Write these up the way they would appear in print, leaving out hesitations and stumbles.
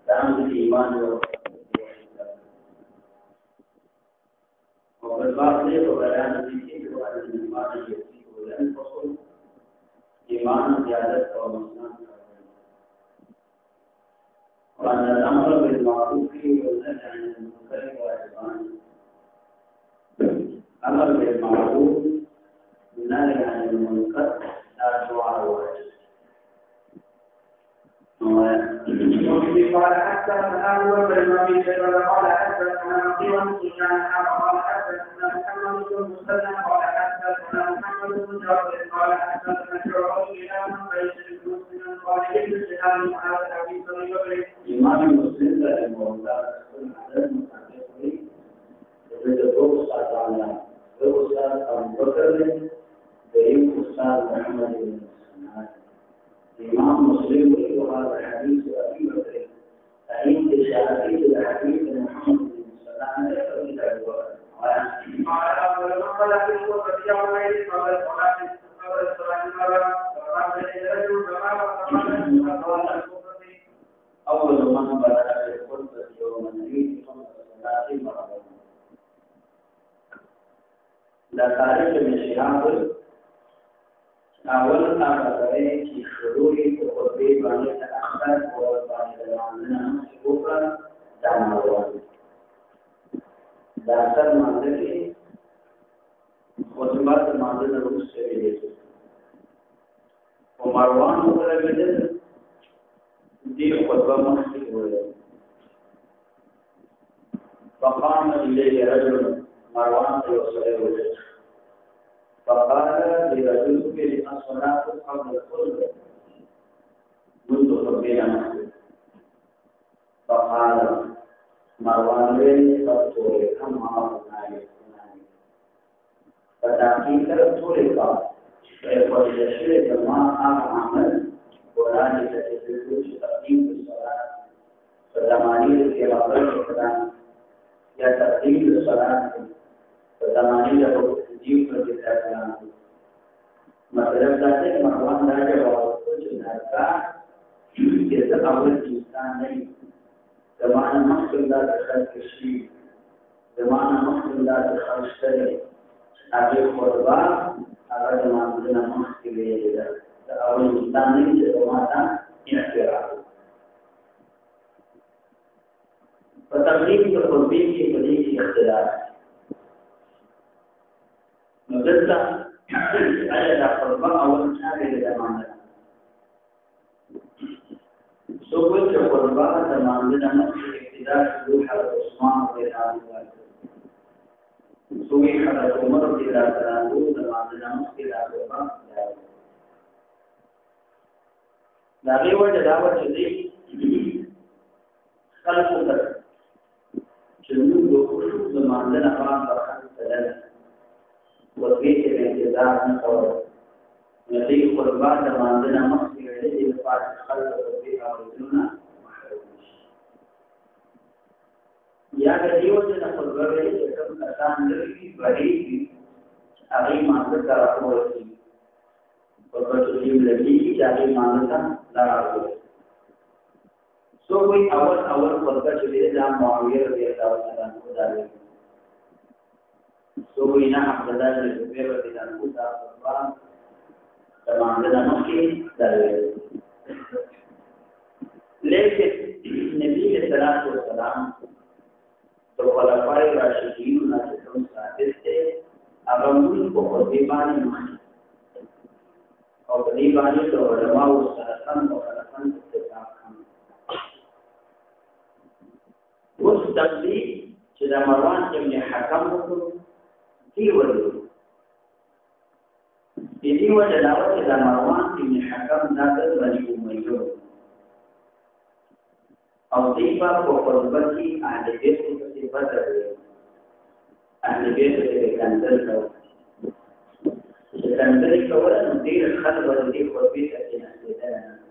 dalam iman berbakti kepada Nabi kepada iman dan Rasul iman ziyadat kaum Islam dan amal bil ma'ruf wa nahy 'anil munkar wa ihsan amal bil ma'ruf wa nahy 'anil munkar dan doa وفي قال حتى الأول بالنبي صلى الله عليه وسلم قال حتى سفيان قال حتى محمد بن مسلم قال حتى محمد بن جابر قال حتى شعبة إلى من بيت المسلم قال ابن شهاب هذا حديث غريب إمام مسلم رحمه الله عدد مصنفه يريد دو أستاذ أبو بكر ضعيف أستاذ محمد بن مسلم إمام مسلم وهذا حديث أبي بكر حديث الشافعي حديث محمد بن مسلم قال أبو المقالة في الكوفة يومئذ قبل الصلاة أول من بدأ في الخطبة يوم العيد قبل الصلاة مرة لا تاريخ من شهاب أول ما بدأ في شروع الخطبة بان الأخبار وبان العلماء الكبرى دعوات داخل ماضي خطبات ماضي الروس سبيل ومروان ولا بدل دي خطبة مخصوصة فقام إليه رجل مروان وسلم فقال لرجل الصلاة قبل الخطبة منذ خطبنا مسجد فقال مروان لي فطول كم عرضنا فتحقيق طول قال فيقول يشير جماعة عمل ولا يتجدد تقديم الصلاة فزمانية في رابط الكلام يا تقديم الصلاة فزمانية تجيب الكلام مثلا ذلك مروان لا جواب جنازة إذا أول إنسان नहीं زمان مخصوص لا دخل الشيء زمان مخصوص لا دخل الشيء أبي خطبة أبدا زمان بدنا مخصوص ليه أول إنسان नहीं زمان اعتراض فتقريب الخطبة की बड़ी इख्तिलाफ मदरसा आया खतबा अवल छाने जमाना सोबत खतबा जमाना में इब्तिदा शुरू हज़रत उस्मान रज़ी अल्लाहु अन्हु सोई हज़रत उमर रज़ी अल्लाहु अन्हु जमाना में इब्तिदा खतबा दावे व जदावत जदी खल्क़ कर चुनु लोगों जमाना में अपान बखन चलन وفيه الانتظار نقول نتيجة قربان لما عندنا مصر الذي يفعل الخلق فيها ورجلنا محرومش يا كثير من القربان يكون أسان لكي بريد أغي مانتا رأوه قربان تجيب لكي أغي مانتا لا رأوه कोई अवल قربان تجيب جام معاوية رضي الله عنه خدا سوينا عبد الله بن زبير رضي الله عنه كما عندنا مخي دليل لكن النبي صلى الله عليه وسلم तो खलाफाए राशिदीन ना तुम साबित थे अगमन को दीवानी मानी और दीवानी तो उलमा और सलफन और खलफन के साथ हम उस तब्दील जिला मरवान के हकम को Jadi wajah dakwah kita Marwan bin Hakam Nader Bani Umayyah. Al-Tifa Qurbanti ahli bait seperti Badar. Ahli bait sekandar kau. Sekandar kau adalah dir khalwat di Qurbit al-Nasrani.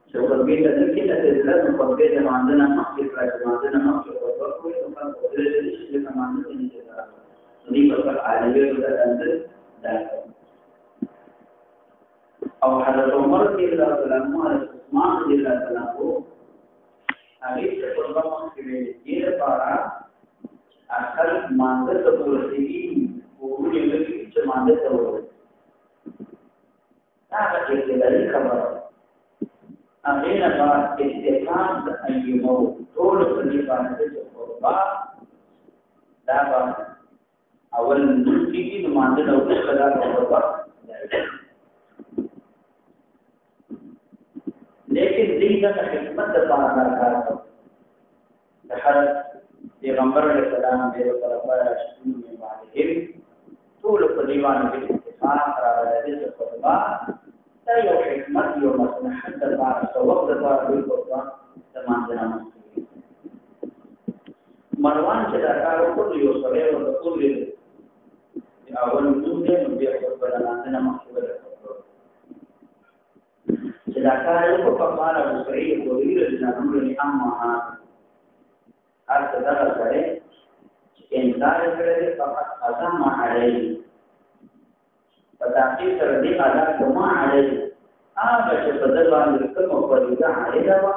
Qurbit al-Nasrani adalah Qurbit yang mandana masjid mandana masjid Qurbit itu kan Qurbit itu mandana ini juga. Ini berkat ahli bait sekandar او حضرت عمر رضی الله تعالی عنہ او عثمان رضی الله تعالی عنہ هغه څه په کومه کې دې لپاره اصل مانده ته ورسېږي او یو چې مانده ته ورسېږي دا چې دې خبره هغه نه بعد استفاد ایمو ټول په دې باندې چې قربا دا اول نوټیږي نو مانده نو کدا قربا لیکن دې د خدمت لپاره کار کوي د حضرت پیغمبر علیه السلام دې خلفای راشدین باندې ټول په دې باندې اتفاق راغلی چې قربا دا یو حکمت یو مصلحت د لپاره سبب د لپاره دی قربا د مانځنه مروان چې دا کار وکړ یو سره یو د ټول دی اول نوم دې نو بیا په مانځنه مخکې sedangkan itu kepala Bukhari Bukhari dan Nurul Amma adalah saya insan kerja fakat azam mahal tetapi terjadi ada cuma ada apa sebenarnya mereka memperlihatkan ada apa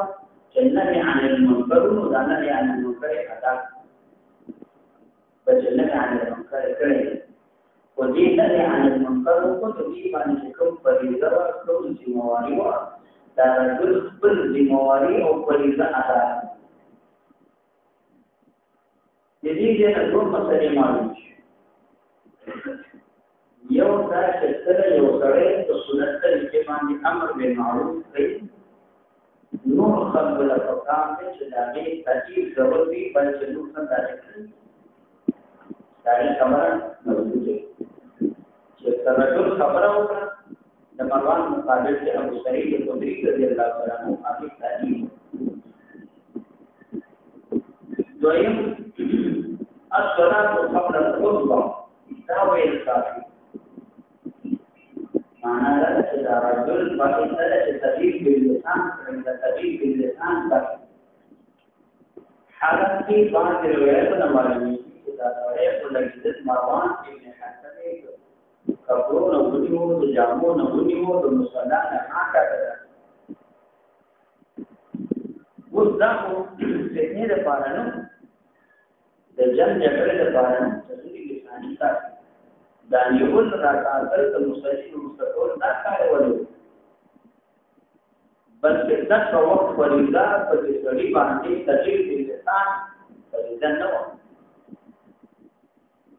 jenayah yang memperlu dan yang memperlu ada jenayah yang memperlu وجينا عن المنكر وتجيب عن الحكم فريضة كل زمواري وترجل كل زمواري أو فريضة أداء. jadi dia nggak masalah malu. Yang saya cakap yang saya tersunat terjemahan di Amr bin Ma'ruf ini nur khabul al-Quran sedari tadi berarti baca nusan dari kamar masjid. Terajul khabar apa? Demaran mukabil se Abu Sa'id al-Khudri radhiyallahu anhu ahli tadi. Doim as-salatu qabla al-khutbah tawil kafi. Mana ada terajul bagi ada tadbir bil lisan dan tadbir bil lisan kafi. Halat ki baat riwayat namanya kita riwayat lagi Marwan ibn Hasan کپړو نو ونیو د جامو نو ونیو د مصلا نه آکا کړه اوس دا خو څنګه د پاره نو د جن جګړې د پاره نو چې لساني تا دا نیول راکاتل د مصلی مستقول دا کار ولو بلکې دا وخت ولدا په دې سړي باندې تجربه د لسان د نو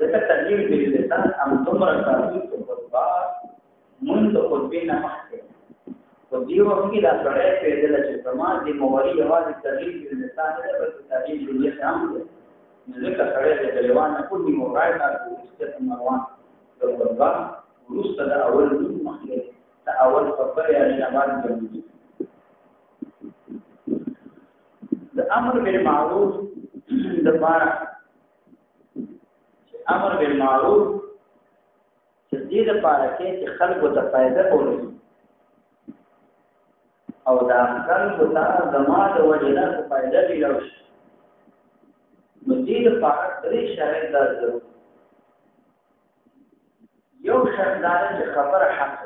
دغه تجربه د لسان هم دومره کاري منذ قدبنا محكم وديو کې دا سره پیدا چې سماج د مواري आवाज تغییر د لسان له بل تغییر د لسان نه ځکه سره د لیوان په دې مواري نه د مروان د قربا ورسته د اول مخکې د اول خبره یې اعلان کړی د امر بالمعروف د بار امر بالمعروف دې لپاره چې خلکو ته فائدہ ورسي او دا خلکو ته زموږ د وجنه فائدہ دی راوشي نو دې لپاره درې شرایط درلود یو شرط دا چې خبره حق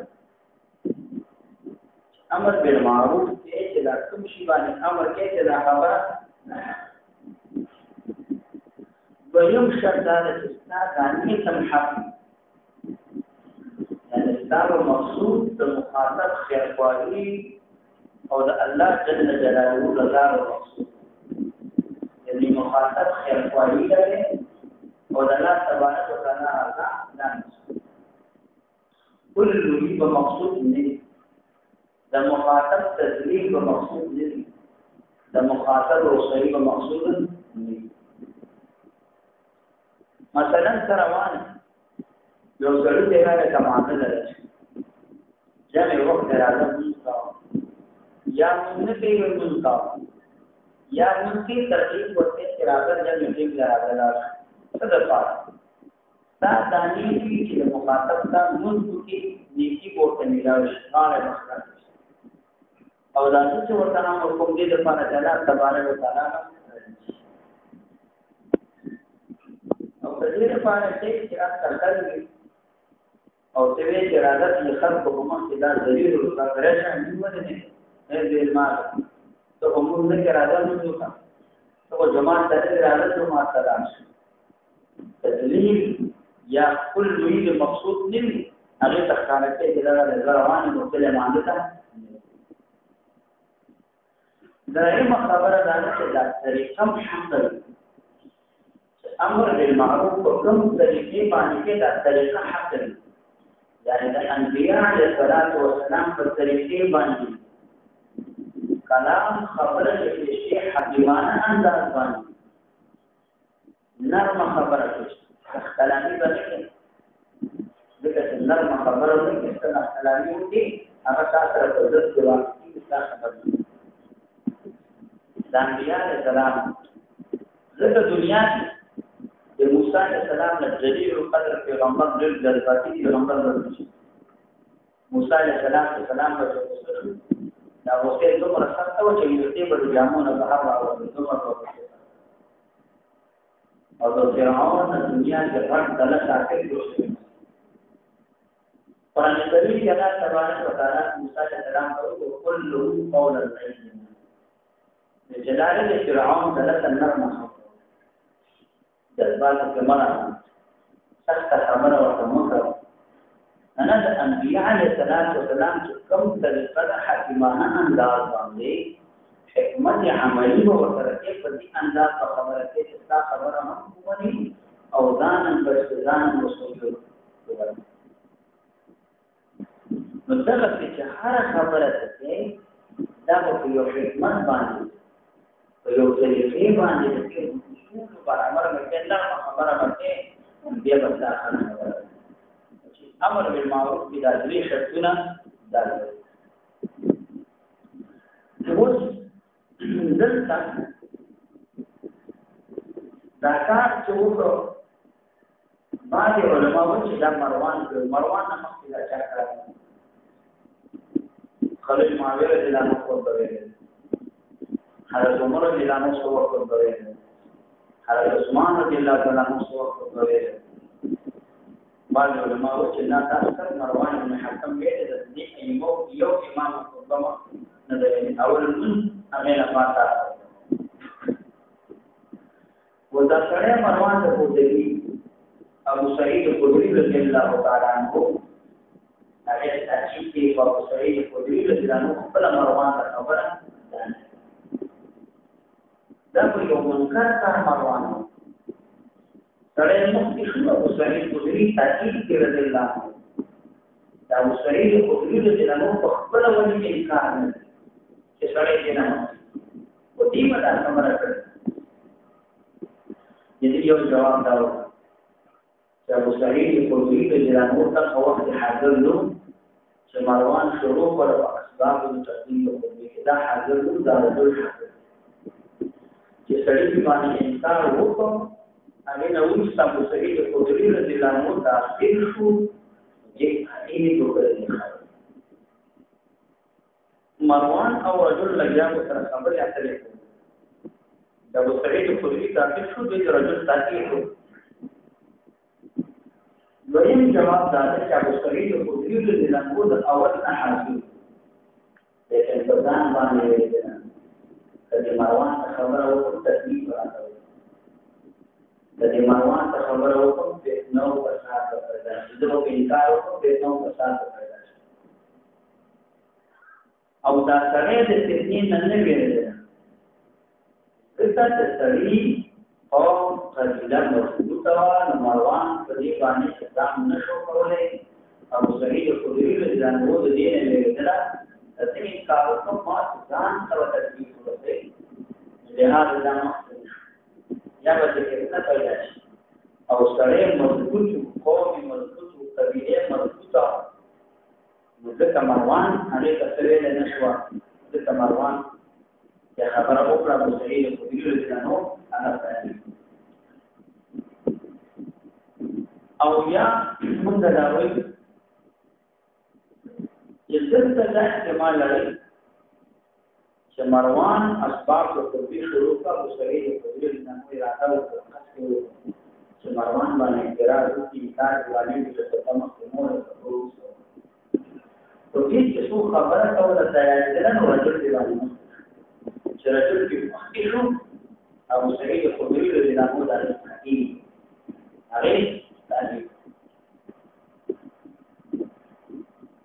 امر بالمعروف چې دا کوم شی باندې امر کې چې دا خبره دویم شرط دا چې ستاسو د حق دا مقصود د مخاطب خیرخواهی او د الله جل جلاله رضا او مقصود یعنی مخاطب خیرخواهی لري او د الله تبارک وتعالى رضا نه كل بمقصود نه د مخاطب تذلیل بمقصود نه د مخاطب رسوي بمقصود نه مثلا روان یو سړی دی هغه کمانه لري جمع وخت راځي یا موږ په یو منځ یا موږ کی ترتیب ورته چې راځي جمع کې راځي څه د پاره دا دانی چې مخاطب ته موږ کې نیکی ورته ملاوي شاله مخکړه او دا چې ورته نام کوم دې د پاره چې الله تبارک وتعالى او په دې لپاره چې راځي او ته وی اراده چې خلق په مخ کې دا ذلیل او سرکشه نیول نه دې ما ته کوم نه اراده نه وکړه ته جماعت ته اراده ته ما سلام تدلیل یا کل یرید مقصود نوی هغه تخانه کې د رواني مختلف معنی ده دائما خبره ده چې دا طریقه محمد امر بالمعروف او کوم طریقې باندې کې دا طریقه حق ده یعنی د انبیاء علیه السلام په طریقې باندې کلام خبره کې شی حکیمانه انداز باندې نرم خبره کوي کلامي باندې دغه نرم خبره نه کیسه کلامي وي هغه تاسو سره په ځد کې واقعي خبره د انبیاء علیه السلام زړه دنیا د موسی علیه السلام له جلیل القدر پیغمبر د جذباتي پیغمبر ورته موسی علیه السلام په دا وسه دومره سخت و چې یې په جامونو په هغه او دومره او د فرعون د دنیا کې فرق دله ساتل شوی قرآن کریم کې الله تبارک وتعالى موسی علیه السلام ته وکړو قول العلم جلاله فرعون دله نرمه جذبات کمره سخت خبره ورته وکړه انا د انبیاء علیه السلام کوم طریقه حکیمانه انداز باندې حکمت عملی و ورته په دې انداز په خبره کې چې تا خبره هم کوي او ځان پر ځان مسؤل نو دا چې هر خبره ته دا په یو حکمت باندې په یو طریقې باندې چې اصول پر امر مکه خبره ورته بیا به دا خبره امر بالمعروف بلا ذری شرطنا دال اوس دلته دا کار چې وکړو باندې علماء چې دا مروان نه مخکې دا چا کړی خلیل معاویه رضی الله عنه کو کوي حضرت عمر رضی الله عنه کو کوي حضرت عثمان رضی الله عنه کو کوي بعض علماء چې لا تاسو مروان بن حکم ویل د دې یو امام قدامه نه دی اول هغه نه پاتا ودا سره مروان ته کوي ابو سعید خدری رضی الله تعالی عنہ هغه تاکید کې ابو سعید خدری رضی الله عنه خپل مروان ته خبره دا په یو منکر کار مروان سره مخکې شو ابو سعید خدری تاکید کې رضی الله عنه دا ابو سعید خدری رضی الله عنه خپل ولې انکار نه چې سره یې نه و دې مدا خبره کړې دې یو جواب داو چې ابو سعید خدری رضی الله عنه ته وخت حاضر نو چې مروان شروع پر اسباب د تقدیم او دا حاضر نو دا رجل چې سړی باندې انکار وکړ هغه نو ابو سعید خدری رضی الله عنه داخل شو چې هغه وکړي مروان او رجل لګیا سره خبرې اترې دا ابو سعید خدری داخل شو د رجل تاکید ویم جواب دا چې ابو سعید خدری رضی الله عنه د اول احادیث د انسان باندې ویل کله مروان خبره او تکلیف راځي د مروان خبره او په نو فساد پیدا شي د انکار او په نو فساد پیدا شي او دا سره د تنین نه ویل کله چې سړی او قبیله مربوطه و مروان په دې باندې ځان نشو کولای او سړی د خدای له ځان وو د دې نه ویل دا چې کارو په ما ځان سره تکلیف ورته لهدا دا یا به کې نه پیدا شي او سره مضبوط قومي مضبوط قبيله مضبوطه نو ځکه مروان هغه کسره نه نشو ځکه مروان یا خبره وکړه په صحیح په دې ورځانو هغه او یا موږ دا وایو چې څنګه دا احتمال لري چې مروان اسباب په دې شروع کا په صحیح په دې ورځانو اراده وکړه چې مروان باندې اعتراض وکړي کار باندې چې په تمه کې مور ته وروسته او دې چې څو خبره کوله تیار ده نو رجل دی باندې چې رجل کې مخکې شو او سعید خدری رضی الله عنه د حکیم هغه تعریف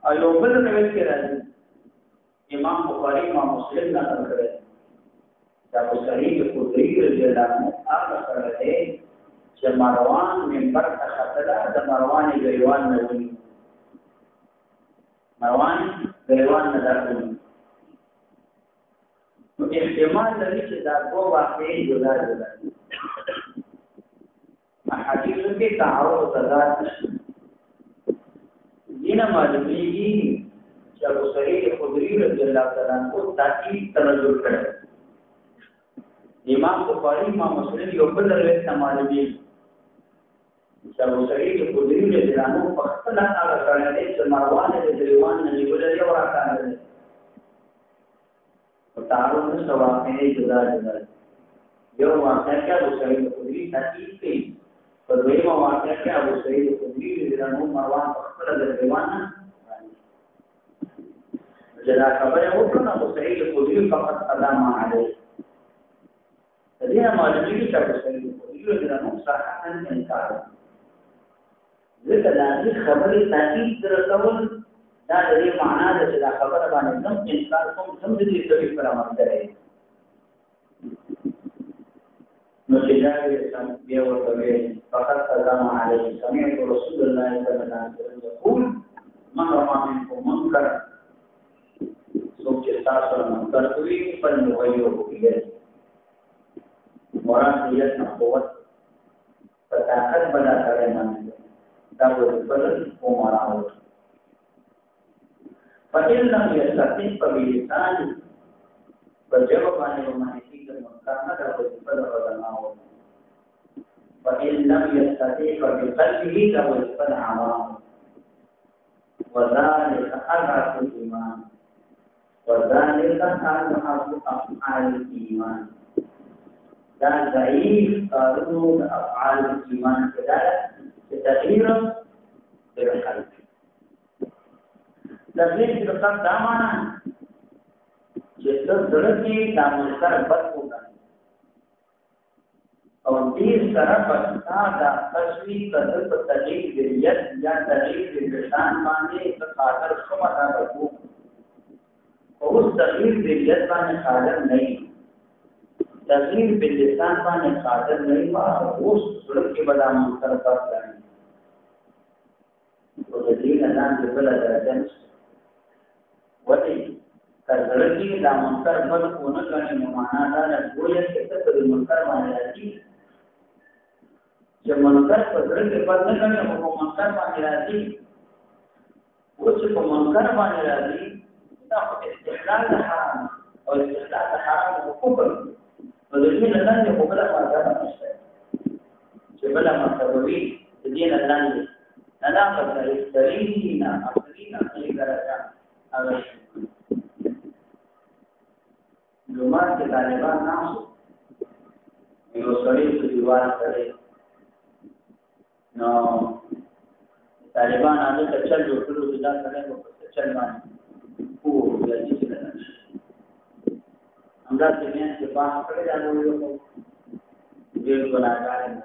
او یو بل روایت کې راځي امام بخاری امام مسلم نقل کړی دا سعید خدری رضی الله عنه هغه سره دی چې مروان منبر ته خطره د مروان غریوان نه ونی مروان غریوان نه درته نو احتمال لري چې دا دوه واقعي جدا جدا دي احادیث کې تعارض تضاد نشته دینه معلومیږي چې ابو سعید خدری رضی الله تعالی عنہ تاکید تنزل کړی امام بخاری امام مسلم یو بل روایت معلومیږي چې ابو سعید خدری رضی الله عنه په خپل هغه کړی دی چې مروان د غریوان نه نیول دی او راکړل تعارض نشته واقعي جدا جدا یو واقعه کې ابو سعید خدری تاکید کوي په دویمه واقعه کې ابو سعید خدری رضی الله عنه مروان په خپل د غریوان جدا خبره وکړه ابو سعید خدری فقط قدم علیه دې معلومیږي چې ابو سعید خدری رضی الله عنه صراحتاً انکار ځکه دا خبره تاکید درکول دا د دې معنا ده چې دا خبره باندې نم انکار کوم سم دې طریق پر عمل کوي نو چې دا بیا ورته فقط قدم علیه سمعت رسول الله صلی الله علیه وسلم يقول من رمى منكم منكرا څوک چې تاسو منکر کوي فليغيره بيده مراد دې نه قوت طاقت بنا کړی باندې دا ورته او مراد فإن لم يستطيع فبلسانه فجواب عن المنافقين المنكر هذا وجبل علماء فإن لم يستطيع فبقلبه وجبل عوام وذلك أضعف الإيمان وذلك أضعف أفعال الإيمان دا ضعيف قانون أفعال الإيمان كذلك تغيير بالقلب تغییر د قلب دا معنا چې زړه کې د منکر بد وکړي او دې سره پښتا دا تشویق کړل په تغییر د ید یا تغییر د لسان باندې په خاطر شومه دا وکړو او تغییر د ید باندې قادر نه وي تغییر د لسان باندې قادر نه وي او زړه کې بد منکر بد کړي او دې نه لاندې بل درجه وتی کله دا منکر بل کوونه غني معنا دا نه ګویا چې څه د منکر باندې راځي چې منکر په ځل کې بل نه غني او منکر باندې راځي او چې په منکر باندې راځي دا په استحلال حرام او استحلال حرام او کفر په دې نه لاندې په بل مرتبه نشته چې بل مرتبه وي د دې نه لاندې نه په تاریخ اصلي درجه هغه جمعه کې طالبان ناسو یو سړی په دیوال سره نو طالبان هغه ته چل جوړ کړو چې دا سره په چل باندې او د دې څه نه همدا چې په پاس کړی دا نو یو ډېر ګناګار نه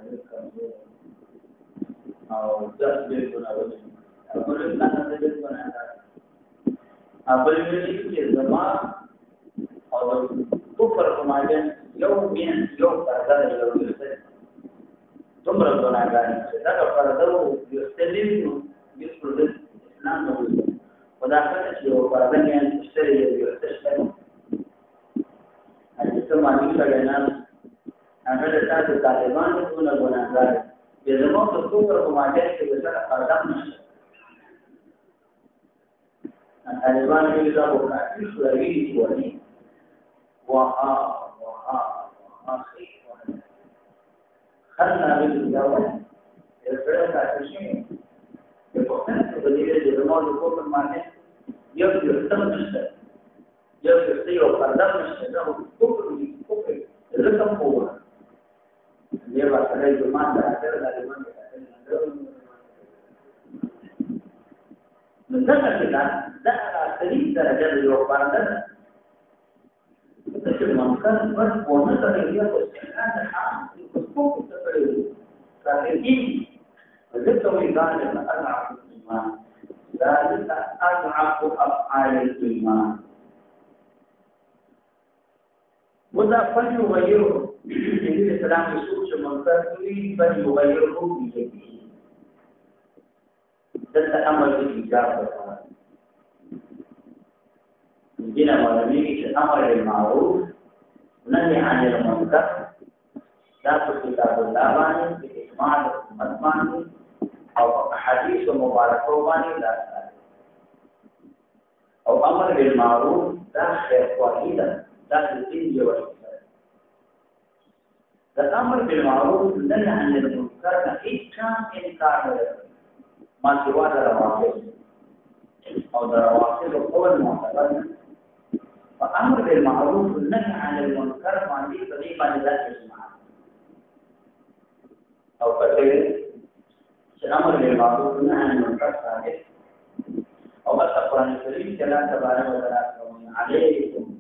او ځکه ډېر ګناګار او په دې نه ډېر ګناګار ابل ویلي چې زما او کفر کوماجه یو مين یو پرده یو څه دومره ګناګار چې دا پرده یو ستلیو یو پرده اسلام نو خدا څخه چې یو پرده نه ستړي یو څه ستړي اته څه معنی کړي نه هغه د تاسو طالبانو ټول ګناګار دي زما په کفر کوماجه چې دا پرده نشته طالبان یې دا وکړي چې ویلي وایي وها اخي خلنا بالجواب يفرق عشان يفهم بديل الجمال الكل معناه يفهم مش يفهم وقدر مش ده كفر الرقم هو dia bakal cuma terakhir dari mana mendengar kita dah sering terjadi di luar dan itu makan berpona dari dia posisinya dah cukup sekali dari ini begitu kita ada iman dari azhabu af'al iman وذا فليغيره النبي السلام يسوع منكر يريد فليغيره بيده ده امر بالاجابه جينا ولمي امر بالمعروف ونهي عن المنكر لا كتاب الله باني باجماع الامه او احاديث مباركه باني لا او امر بالمعروف لا خير واحدا ذات الدين والإسلام. الأمر بالمعروف والنهي عن المنكر إن كان إنكار ما سوى الروافض أو الروافض القول المعتبر فأمر بالمعروف والنهي عن المنكر ما في طريقة لذات الجماعة أو كثير الأمر بالمعروف والنهي عن المنكر صحيح أو بس القرآن الكريم كلام تبارك وتعالى عليكم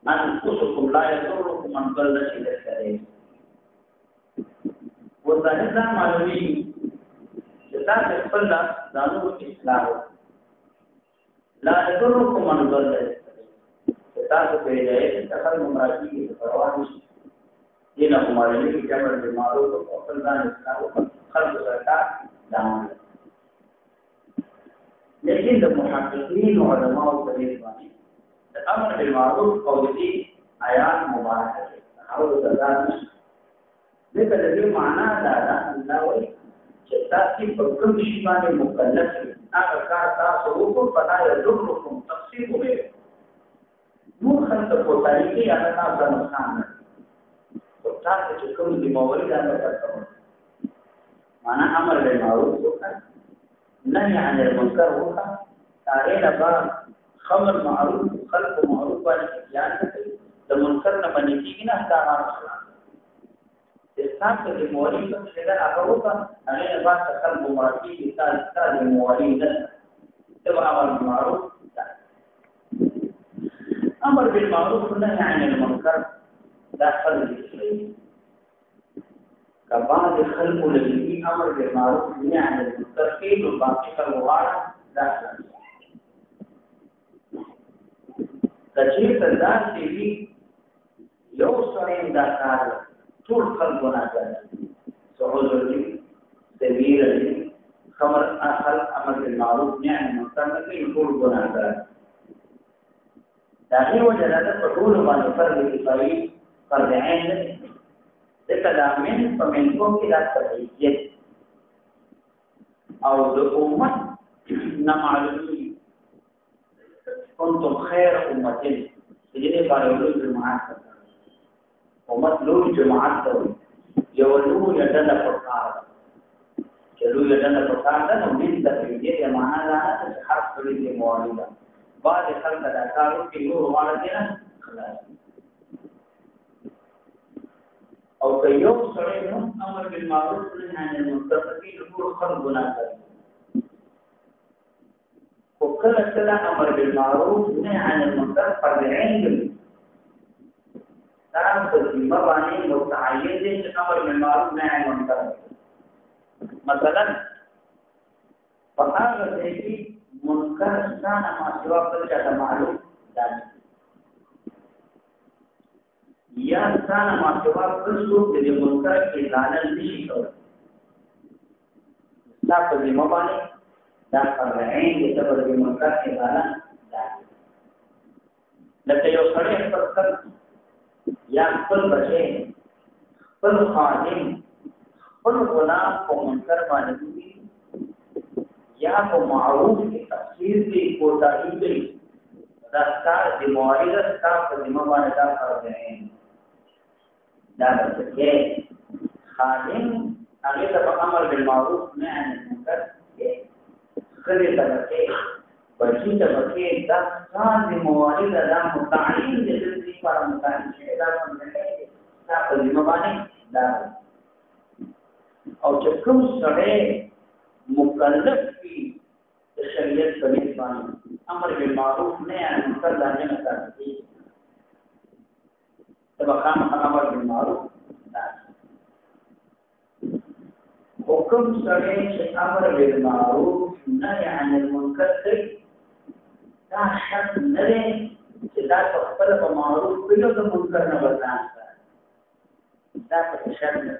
أنفسكم لا يضركم من ضل إلى السبيل. وذلك معلومين جزاء الفضل دانو الإسلام لا يضركم من ضل إلى السبيل. جزاء الفضل تخل ممراجي الفروانش دينكم معلومين جمع بالمعروف وفضل الإسلام خلق زكاة دانو. لكن المحققين وعلماء التاريخ الأمر بالمعروف قولي آيات مباركة حول ذلك لكن الذي معناه لا نلاوي جتاتي بكم شيء مكلف أكثر تصوف فلا يضركم تقسيم به مو خلق قوتي أنا ناس نسان قوتي تكون بموارد أنا كتبون معناه أمر بالمعروف نهي عن المنكر هو تاريخ بعض خبر معروف خلق معروف باندې بیان کوي د منکر نه باندې کیږي نه احکامات اسلام کې مولوی څه څه دا هغه وکړه هغه نه باندې خلق معروف دي تاسو مولوی ده تبع امر بالمعروف امر بالمعروف والنهي عن المنكر لا خلق شيء كبعض خلق الذي امر بالمعروف والنهي عن المنكر كيف باقي الوضع لا خلق کچیر تدار تیوی یو سرین دا کار طول خلقنا جانا سعوذر دی سبیر دی خمر اخل امر بالمعروف نعم منکر کی طول گناہ جانا داخل وجلالت پطول بانی فرد کفایی فرد عین ذکر دامن فمنکم کی لا تبعیت او دو امت نمعلومی كنتم خير أمة تجيني بارولو جماعات أمة لو جماعات يولو يدنا فرقار يولو يدنا فرقار ده من تفيدية جماعة لا تحرك كل مواليدا بعد خلق الأكارو في نور موالدنا خلاص أو كيوم صريحهم أمر بالمعروف ونهي عن المنكر في نور خلقنا وكل أمر بالمعروف ونهي عن المنكر فرض عين تعرف في مباني متعين أمر بالمعروف ونهي عن المنكر مثلا فهذا الشيء منكر كان ما سوى كل معروف ذلك يا كان ما سوى كل منكر إعلان الشيء لا في مباني داخل العين بسبب المنكر إذا لكن يصرح فرصة يأكل بشيء كل خادم كل غلام ومنكر مالكي يا معروف تفسير في كتابي دستار دموعي دستار دموعي داخل العين داخل العين خادم أغيث أمر بالمعروف نهي عن المنكر خلي تبكي بچی تبكي دستان دي موارد دا متعین دي دي پر متعین شي دا څنګه دا په دې مباني دا او چې کوم سړی مکلف وي د شریعت په باندې امر بالمعروف نهي عن المنکر باندې نه کوي تبقى امر بالمعروف حکم سره چې امر بالمعروف نهي عن المنکر دا شرط نه دی چې دا خپل په معروف کولو د منکر نه بچان دا په شرط نه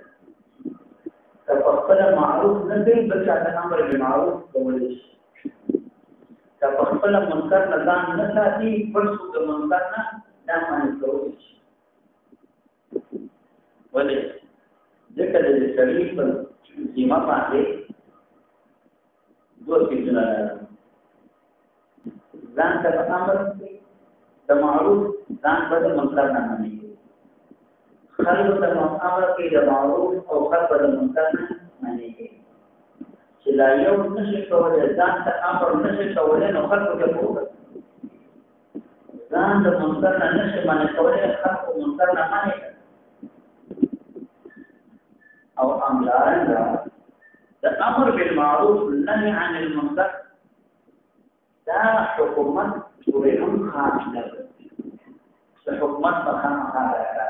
که خپل معروف نه دی بچا د امر بالمعروف کولای شي که خپل منکر نه ځان نه ساتي پرڅو د منکر نه دا باندې کولای شي ولې ځکه د شریعت په سیمه باندې دوه څه ځان ته امر د معروف ځان په منکر نه مانی خلق ته امر کوي د معروف او خلق د منکر نه مانی چې لا یو نشي کولای ځان ته امر نشي کولای نو خلق ته وګورئ ځان د منکر نه نشي مانی کولای خلق منکر نه مانی او امرنا د امر بالمعروف نهي عن المنکر دا حکومت ورهم خاص نه ده حکومت مخام خاصه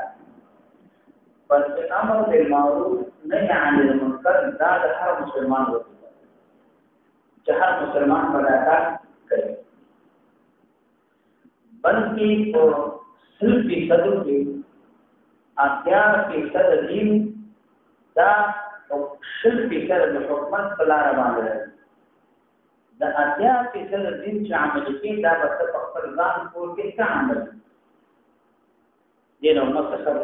پر امر بالمعروف نهي عن المنکر دا د هر مسلمان وظیفه چې هر مسلمان برابر کوي بلکې په سلفي صدر کې 80% دین دا شل فکر د حکومت په لار باندې دا 80% دین چې عمل کوي دا په خپل ځان کول کې څه عمل دي نو مختصر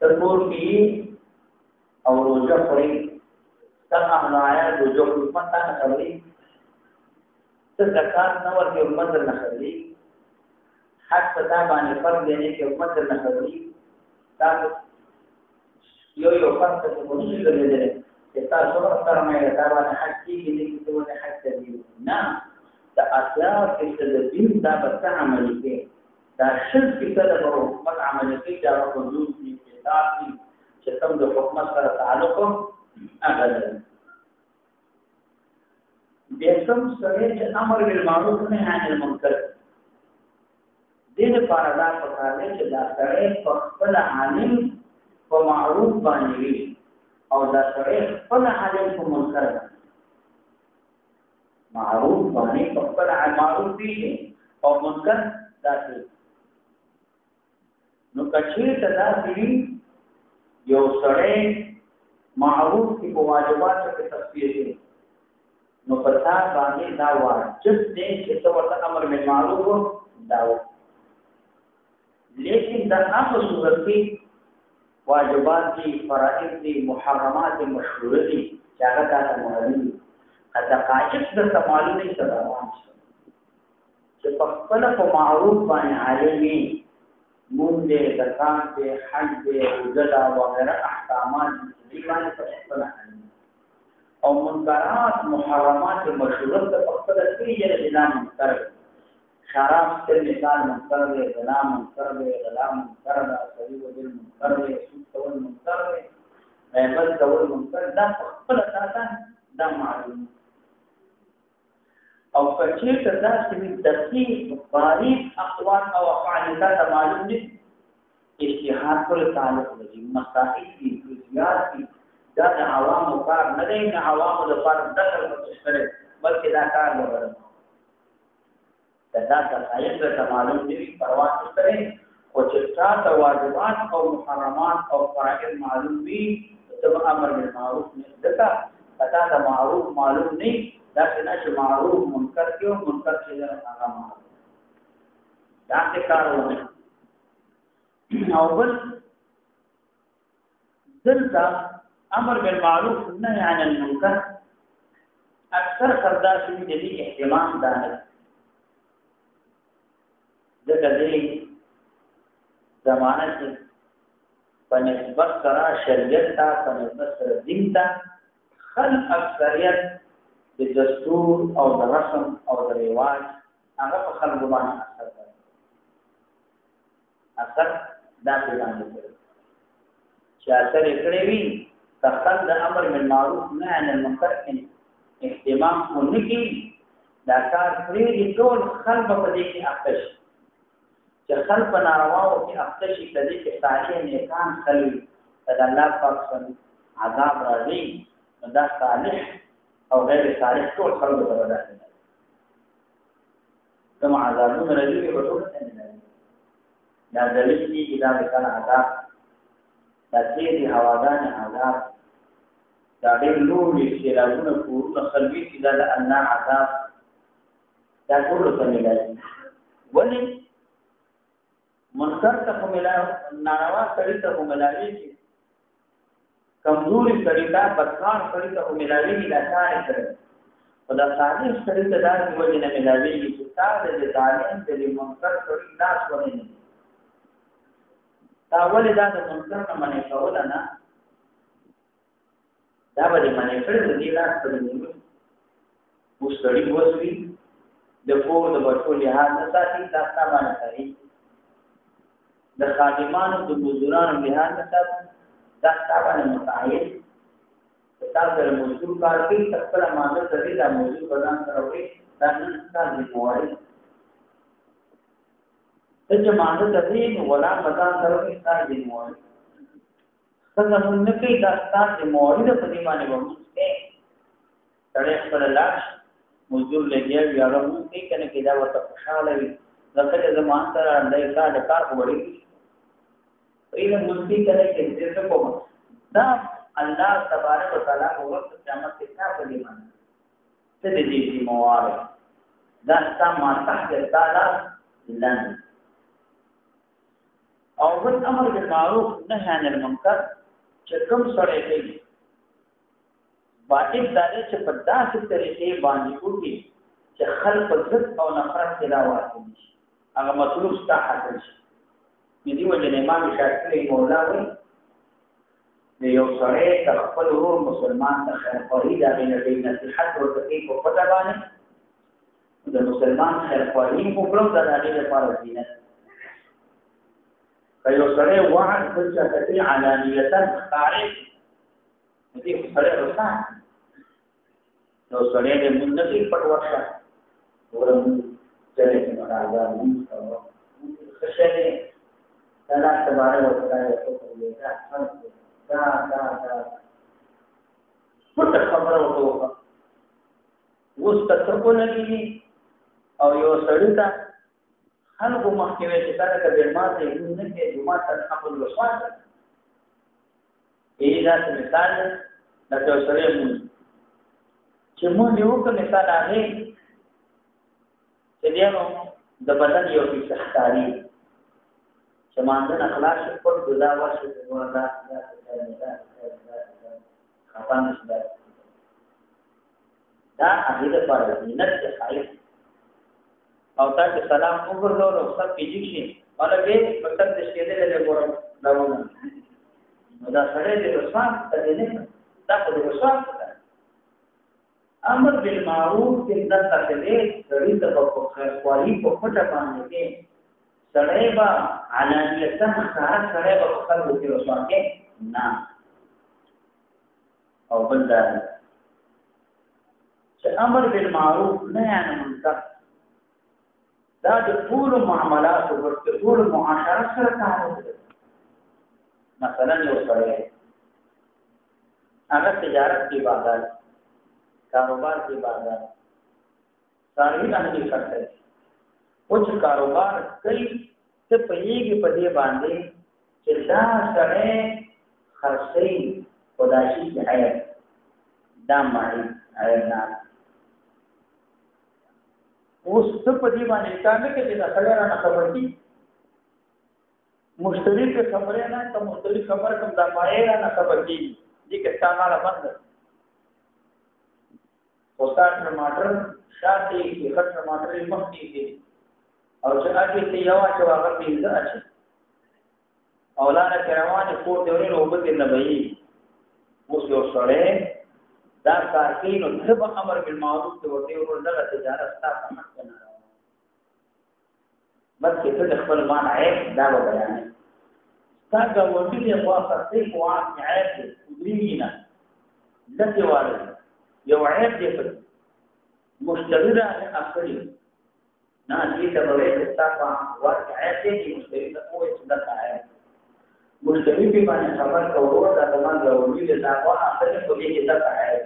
ترور کې او روزه پرې څنګه هلایا روزه حکومت ته کوي څه زکات نو ورته حکومت نه کوي حق دا باندې فرض دی چې حکومت نه کوي دا یو فرق ته مشکل دی چې تاسو سره مې دا باندې حق کیږي چې څه حق دی نه دا اساس چې د دین دا په عمل کې دا شل کې د حکومت عمل کې دا حدود دي چې کوم د حکومت سره تعلق هغه دی د کوم سره چې امر بالمعروف نهي عن المنکر دې لپاره دا پکار دی چې دا سره په خپل عالم په معروف باندې او دا سره خپل عالم په منکر معروف باندې خپل معروف دي او منکر داسې نو کچې ته داسې یو سره معروف کی په واجبات کې تفصیل دي نو پتا باندې دا واجب دي چې څو ورته امر بالمعروف داو لیکن دا هغه صورت کې واجبات دي فرائض دي محرمات مشروع دي چې هغه تاسو مهمه دي حتی قاعده د تمالونی سره چې په خپل په معروف باندې عالمي مونږ دې زکات دې حج دې وجدا وغيرها احکامات دي باندې په خپل او منکرات محرمات مشروع د خپل کې اعلان منکر شراب سے مثال منکر ہے زنا منکر ہے غلام منکر ہے سریو دل منکر ہے سود کول منکر ہے غیبت کول منکر دا خپل اساسا دا معلوم او کچې تدا چې دقیق باریک اقوال او افعال دا معلوم دي اجتهاد کول تعلق لري مسائل دي جزئیات دي دا د عوامو کار نه دی نه عوامو د فرد دخل مستشکل بلکې دا کار لري دا حقایق ته معلوم دي پروا نه کوي او چې تاسو واجبات او محرمات او فرائض معلوم دي تب امر بالمعروف نه دتا دا معروف معلوم نه دا چې معروف منکر کیو منکر چې هغه معروف دا څه کارونه او بل دلته امر بالمعروف نهي عن المنکر اکثر خلدا چې دې اهتمام دانه دغه دې زمانه کې په نسبت سره شریعت ته په نسبت سره دین ته خلق اکثریت د دستور او د رسم او د رواج هغه په خلکو باندې اثر دا باندې چې اثر کړی وي تخل د امر بالمعروف نهي عن المنکر اهتمام ونکي دا کار پرې دي ټول خلق په دې کې اخته شي چې خلق نارواو کې اخته شي کدي چې صالح نیکان خلوي دا الله پاک څخه عذاب راځي نو دا صالح او غیر صالح ټول خلق ته راځي کوم عذابونه راځي په ټول څه نه دا دلیل دی چې دا وکړه عذاب دا چې دی هواګان عذاب دا ډېر لوی سیلابونه کورونه خلوي چې دا الله عذاب دا ټول څه نه لري ولې منکر ته ملاو ناروا کړي ته ملاوي کمزوري کړي ته بدکار کړي ته ملاوي دا کار کوي خدا صالح کړي ته دا د وجه نه ملاوي چې تاسو د ظالم د منکر کړي لاس ونه دا ولې دا د منکر نه منې کول نه دا به منې کړي د دې لاس په دې وستړي وسوي د کور د بچو لحاظ نه ساتي تاسو باندې کوي د خادمانو د مزدورانو لحاظ نه ساتي دا تاسو باندې متعین تاسو سره مزدور کار کوي تاسو ماده کوي دا مزدور بدن سره وي دا نه تاسو مواري چې ماده کوي ولا بدن سره وي تاسو مواري څنګه موږ نه کوي دا تاسو مواري د پدې باندې ومه تړې خپل لاش مزدور لګیا وي هغه موږ کې کنه کې دا ورته خوشاله وي دغه زمان سره اندای کار وړي ایله ملکی کنه کې دې څه کوم دا الله تبارک وتعالى په وخت قیامت کې څه په دې باندې څه دې موارد دا سم تحت تعالی لن او بل امر بالمعروف نهي عن المنکر چې کوم سره کوي واجب دا چې په داسې طریقې باندې وکړي چې خلق عزت او نفرت کې راوړي هغه مطلوب ست حاصل شي دې وجه امام شافعي مولا وي یو سره خپل ورور مسلمان ته خیر خواهی دا دې نصيحت ورته په پټه باندې د مسلمان خیر خواهی په پرم د دې لپاره دینه یو سره وعد بل څه علانیه خارج دې سره رسان نو سره دې مونږ نه پټ ورشه ورم چلے چې راځه موږ خشنه الله تبارک وتعالى ته دا څه خبره وکړه وسته څه لګي او یو سړی ته خلکو مخکې چې کله کله ماته یې نه کې جمعه ته خپل وسوات یې دا مثال دا سره موږ چې موږ یو څه مثال هغه چې دیانو د بدن یو څه ښکاری چې ماندن اخلاص په دلا واشه د وردا خپل نشته دا اخیره پر دینت کې خالص او تاسو سلام وګورئ او سب کېږي شي ولکه مطلب د شته له ګورم داونه دا سره د رسوان ته نه دا په رسوان امر بالمعروف کې د تکلې سړي د خیر خواهی په پټه باندې کې سړی با علانیه څنګه سړی په خپل کې رسوان کې نه او بل دا چې امر بالمعروف نهي عن المنکر دا د ټول معاملات او د ټول معاشرت سره تعلق لري مثلا یو سړی هغه تجارت کې بازار کاروبار کې بازار ساري باندې کړی او چې کاروبار کوي ته په یېږي په دې باندې چې دا سړی خرڅي خداشي کې آیا دا مالي آیا نه اوس ته په دې باندې کار کې چې دا سړی را نه خبر دي مشتری په خبره نه ته مشتری خبر کوم دا پای را نه خبر دي دې کې ستاماله بند وستار ټماټر شاتي کې خټ ټماټر یې مخکې دي او چې اګه ته یو چې هغه پیدا شي اولانه کروانه کو ته ورې نو بده نه وي اوس یو سره دا کار کوي نو سب امر بالمعروف ته ورته ورته تجارت تاسو نه کوي بس چې ته خپل مان عیب دا بیان تا ګاونډي دی واسه ته قوان عیب دی ودرینا لته واره یو عیب دی په مشتری را اخلي نه دې ته به تاسو ورته عیب دی مشتری ته کوی څه د عیب مشتری په باندې خبر کوو دا زموږ ګاونډي دی دا واه اخلي په دې کې دا عیب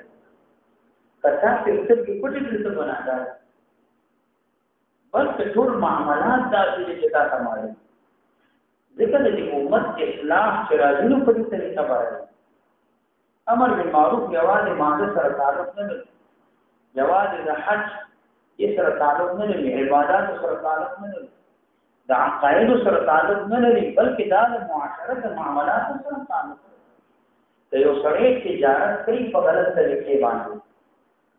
کته په څه کې پټې څه بنادا بس ټول معاملات داسې چې تاسو مالي ذکر دې امت اصلاح چې راځي په دې طریقه باندې امر بالمعروف یوازې ماده سره تعلق نه لري یوازې د حج یې سره تعلق نه لري عبادت سره تعلق نه لري د عقاید سره تعلق نه لري بلکې دا د معاشرت د معاملات سره تعلق لري ته یو سړی تجارت کوي په غلط طریقې باندې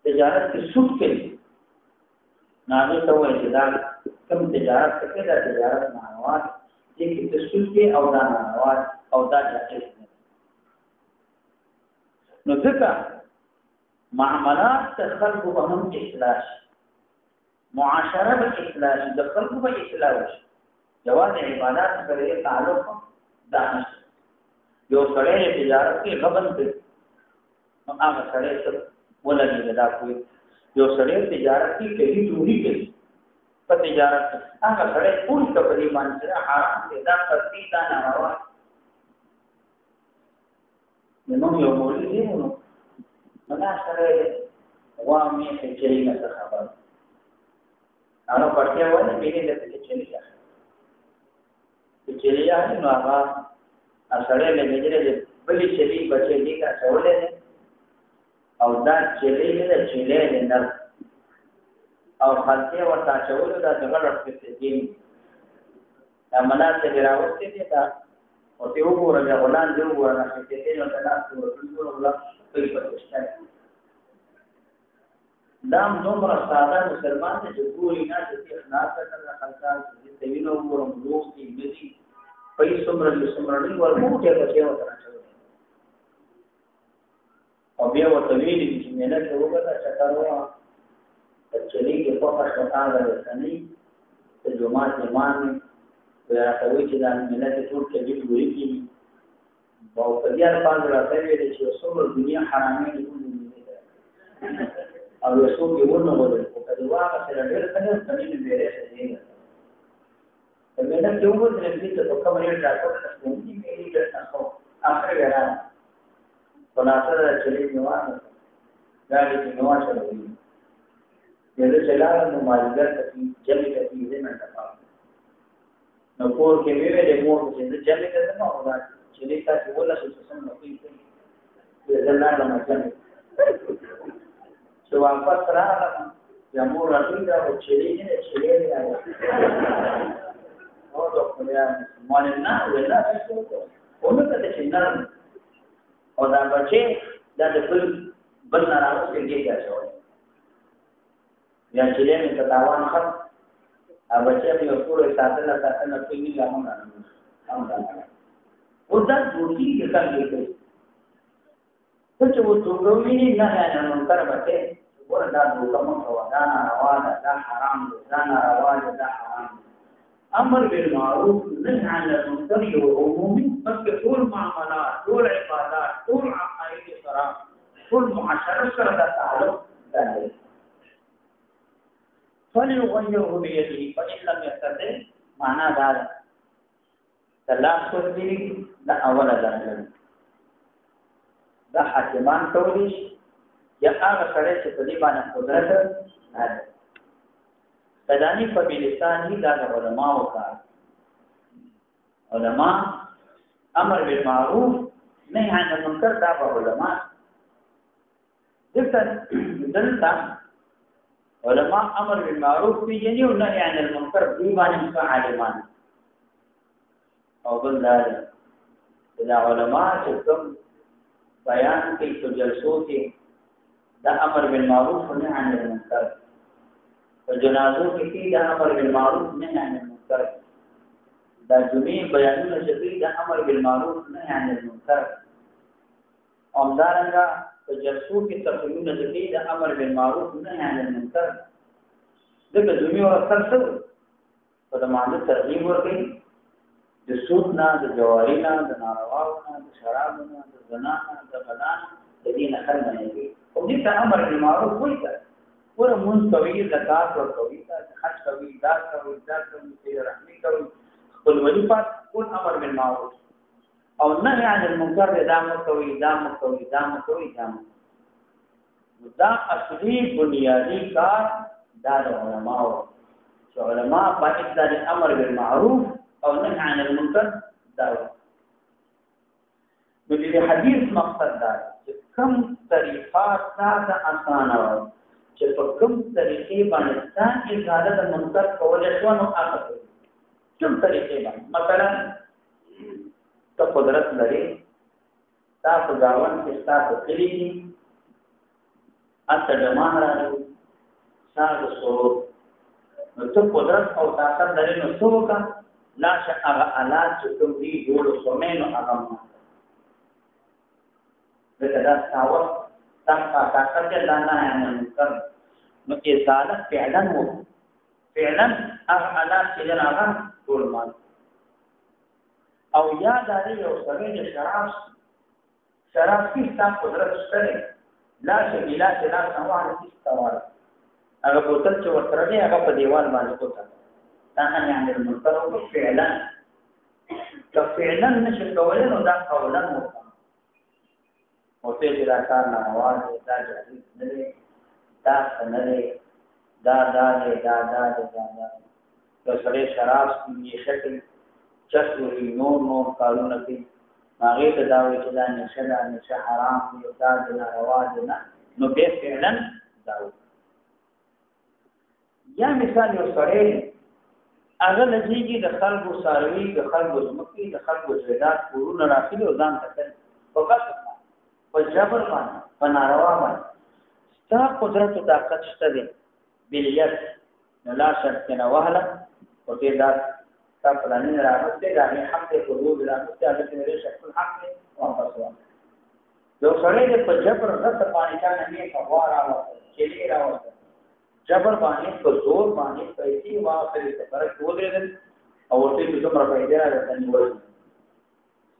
تجارت کې سود کوي ناغه ته وایي چې دا کوم تجارت کوي دا تجارت معنوات دې کې تسود کې او دا معنوات او دا جائز نه نو ځکه معاملات د خلکو په هم اصلاح معاشره به اصلاح د خلکو په اصلاح شي جواز عبادت سره تعلق دا نشته یو سړی تجارت کې غبن کوي نو هغه سړی څه ولګي دا کوي یو سړی تجارت کې کوي دوی کوي په تجارت هغه سړی ټول کپړې باندې حرام دي دا پرتی دا نه راوړي نو یو مولوی دی نو دا سره وامي چې نه خبر هغه پټه وایي چې دې ته چې نه چې یا نو هغه سره له دې بلې چې بچي دې کا څولې او دا چلې نه چلې نه او خلته ورته چول دا څنګه راځي دي دا مناسب راوستي دي دا او ته وګوره دا ولان دی وګوره چې دې نو دا ټول الله کوي په څه دا دومره ساده مسلمان چې ګوري نه چې اخلاص سره خلکان دې وینو وګورم دوست دې دې پیسې سمره نه ورمو ته کې وته او بیا ورته ویلي چې مینه ته وګورئ چې کارونه چلی کې په خاطر راغله سنې ته جمعه ایمان بیا ته وی چې دا مینه ته ټول کې دې وی کی او په دې اړه باندې راځي چې څومره دنیا حرامه دي او یو څوک یې ونه وله او کله واقع سره ډېر څنګه سنې نه بیره شي په مینه کې وګورئ چې په کومه ډېر راځي چې دې دې تاسو اخر غواړم خلاصه چلی نیوانه دا دې نیوانه شوی دغه چلاره نو مالګر ته جمع کوي دې نه تاسو نو کور کې ویلې د مور چې جمع کوي نو دا چلی تاسو ولا څه څنګه کوي دې نه نه مچنه چې واپس راغله یا مور راځي دا چلی نه او دا کومه مال نه ولا څه کومه ته چې نه او دا بچي دا د بل نه راوځي کېږي یا چې له می تاوان خط ا بچي په یو ټول ساتل کوي نه هم دا او دا دوی کې څنګه کوي چې و دوی نه نه کار وکړي وردا کوم او دا روانه دا حرام دا روانه دا حرام امر بالمعروف نهي عن المنكر وعمومي بس ټول معاملات ټول عبادات ټول عقاید سره ټول معاشره سره د تعلق دی فليغيره بيده فإن لم يستطع معنا دا طلاق کوي دا اوله ده دا حاکمان کوي یا هغه سره چې په دې باندې قدرت نه تدانی په بلسانی دا علماء وکړه علماء امر بالمعروف نهي عن المنکر دا علماء دلته علماء امر بالمعروف پیجنې او نهي عن المنکر دی باندې عالمان او بل دا علماء چې کوم بیان کوي په جلسو کې دا امر بالمعروف او نهي عن المنکر جنازو کې دا امر بالمعروف نهي عن المنکر دا جمعي بیانونه چې دا امر بالمعروف نهي عن المنکر اومدارنګه په جلسو کې تفصیلونه چې دا امر بالمعروف نهي عن المنکر دغه جمعي او اثر څه په معنی ترغیب ورکړي د سود نه، د جواری نه، د نارواو نه، د شراب نه، د زنا نه، د غلا نه، د دې نه خل نه کوي. او دې ته امر بالمعروف وایي ته ور مونږ کوي، زکات ورکوي، حج کوي، دا کوي، رحمي کوي، خپل وظیفه ټول امر بالمعروف او نهي عن المنکر دا مو کوي، دا مو کوي، دا مو کوي، دا مو. دا اصلي بنیادی کار دا د علماء چې علماء باید د امر بالمعروف او نهي عن المنکر دا وي. د دې حدیث مقصد دا چې کوم طریقه ساده اسانه وي چې په کوم طریقې باندې ځان ازاله د منکر کولای شو نو هغه کوم طریقې باندې مثلا ته قدرت لري تاسو گاون کې تاسو کلی دي اته جماع راځي تاسو سره نو ته قدرت او طاقت لري نو څه وکړه لا شهغه آلات چې کوم دي جوړ سومینو هغه دا تاور تاسو طاقت ته نه منکر نو ازاله فعلا هغه آلات چې هغه ټول مال او یاد لري یو سره د شراب کې ستاسو قدرت شته لا شمیلا چې لا سموانه استوار هغه بوتل چې ورته دی هغه په دیوال باندې کوته دا نه یعنی المنکر او فعلا نشي کولای نو دا قولا وکړه او ته چې دا کار نه روان دي دا جهیز نه دی دا نه دی دا یو سره شراب کې شکل چسوري نور کارونه کوي هغه ته دا وایي چې دا نشه حرام دی دا نه روا دي نه نو به فعلا دا یا مثال یو سره هغه لږیږي د خلکو ساروي د خلکو زمکي د خلکو جیدات کورونه راخلي او ځان ته فقط په جبر باندې په ناروا باندې ستا قدرت او طاقت شته دی بلیت لا شک نه وهله او دې دا تاسو باندې راغسته دا نه حق ته حدود راغسته هغه ته شک الحق واپس وایي یو سره د په جبر رس باندې کا نه فوار راوځي چې راوځي جبر باندې په زور باندې پیسې واخلي څه فرق ودرېدل او ورته د څومره پیدا راځي وایي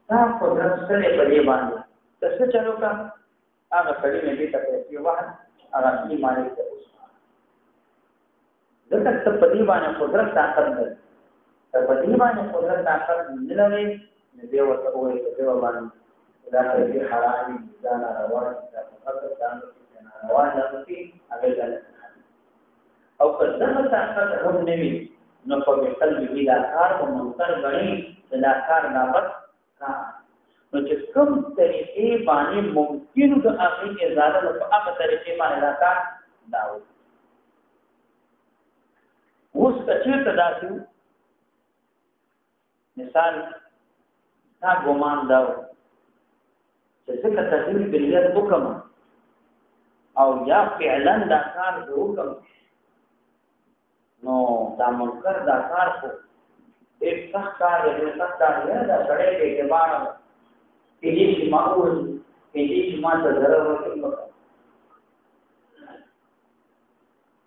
تاسو قدرت سره په دې باندې څه چلو کا هغه کړي نه دي ته پیسې واحد هغه یې مالک ته دغه څه په دې باندې قدرت طاقت ده په دې باندې قدرت طاقت نه لري نه دی ورته وایي چې دیو باندې دا کوي حرامي دا نه روان دا فقط ځان نه روان نه کوي هغه ځل او کله طاقت هم نه وي نو په قلب کې دا کار او منکر غني دا کار نه بس نو چې کوم طریقې باندې ممکن د هغه ازاله په هغه طریقې باندې دا کار داو اوس چې تداسو مثال تا ګومان داو چې څنګه تدبیر بلیت وکم او یا فعلا دا کار وکم نو دا منکر دا کار کو ایک سخت کار دی دا سړی په اعتبار کې چې معقول کې چې ما ته ضرر ورکړي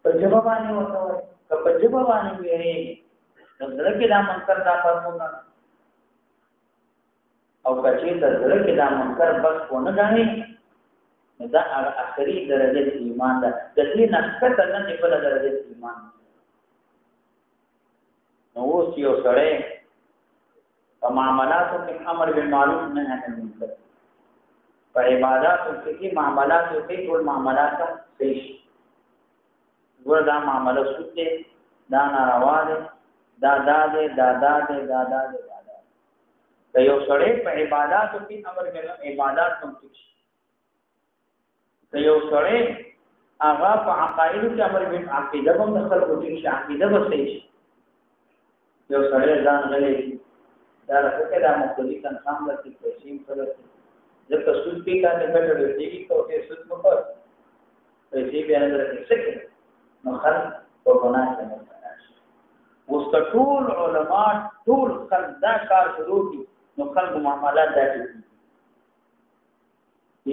په جواب باندې ورته په جواب باندې ویری زړه کې دا منکر دا فرمونه او کچې د زړه کې دا منکر بس ونه غاڼي دا اخري درجه ایمان ده د دې نقص نه په درجه ایمان نو اوس یو سره په معاملاتو کې امر بالمعروف نهي عن المنکر په عبادتو کې معاملاتو کې ټول معاملات صحیح ګور دا معاملات سوته دا ناروا ده دا یو سره په عبادتو کې امر بالمعروف عبادت کوم څه یو سره هغه په عقایدو کې امر بالمعروف عقیده هم دخل کوي چې عقیده به صحیح یو سره ځان غلي دا راځي دا مختلف انسان د تقسیم سره ځکه سود په کانه ګټل دي او په سود په پر پیسې بیان درته څه نو خلک په ګناه کې مبتلا شي اوس ټول علما ټول خلک دا کار شروع دي نو خلک معاملات داتي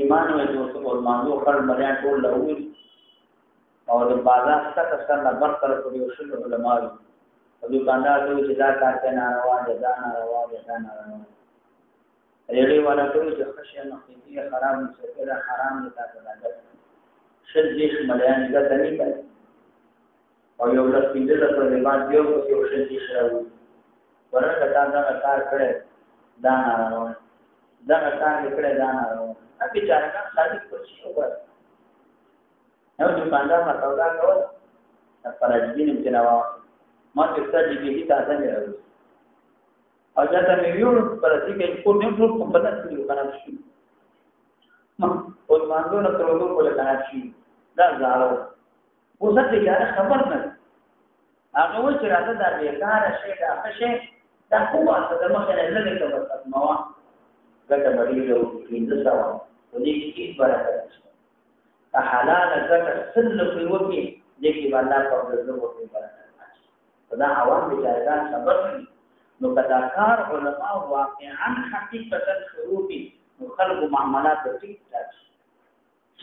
ایمان او دوست او مانو خلک مریان ټول لوي او د بازار څخه څنګه برتر کوي او شل علما دکاندار ته چې دا کار کې ناروا ده دا ناروا ده دا ناروا ده ریډي والا ته چې خشه نه خېږي خراب نشي کېدا حرام دي تاسو راځي شل دیش مليان ګټه نه کوي او یو څه پیډه په دې باندې یو شل دیش راوي ورته دا کار کړي دا ناروا دا کار کړي دا ناروا ا بیچاره کا ساتي پرشي وګور نو دکاندار ما سودا کول پر دې نه چلاوا ما څه دې دې تاسو نه راوي او ځکه مې یو پر دې کې کو نه ټول په بدل کې کنه شي ما او باندې نو تر ورو کوله کنه شي دا زالو اوس دې یاره خبر نه هغه و چې راته دا بیکار شي دا خشه دا خو واسه د مخه نه لګي ته وخت ما ګټه مړی له کیند سره و دې کې برکت شته حلال ګټه سل په وکی دې کې باندې په دې وکی برکت دا عوام بچایان صبر نو کدا کار علماء واقعا حقیقتا شروعي نو خلق معاملات ټیک ټاک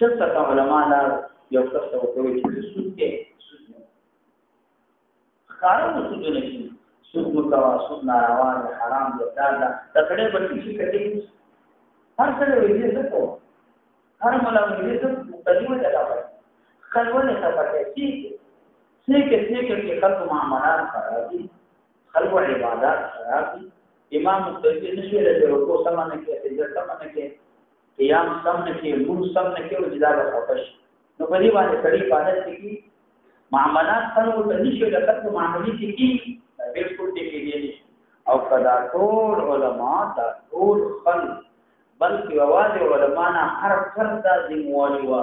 شته علماء دا یو څه کوي چې سود کې سود کارونه سود نه شي سود مکوا سود ناروا حرام دي دا تکړه بچی شي کړي هر څه ویلې څه کو هر ملا ویلې څه تدیو ته راوړي خلونه څه پکې شي کې خلق معاملات خرابي خلق عبادت خرابي امام مستوی نشوي له رکوع سمانه کې سجده سمانه کې قیام سمانه کې مون سمانه کې او جدا وکړش نو په دې باندې کړي عبادت کې معاملات خلق ته نشوي له خلق معاملې کې بالکل دې کې او کدا ټول علما دا ټول خلق بلکې واده علما نه هر فرد د ذمہواری و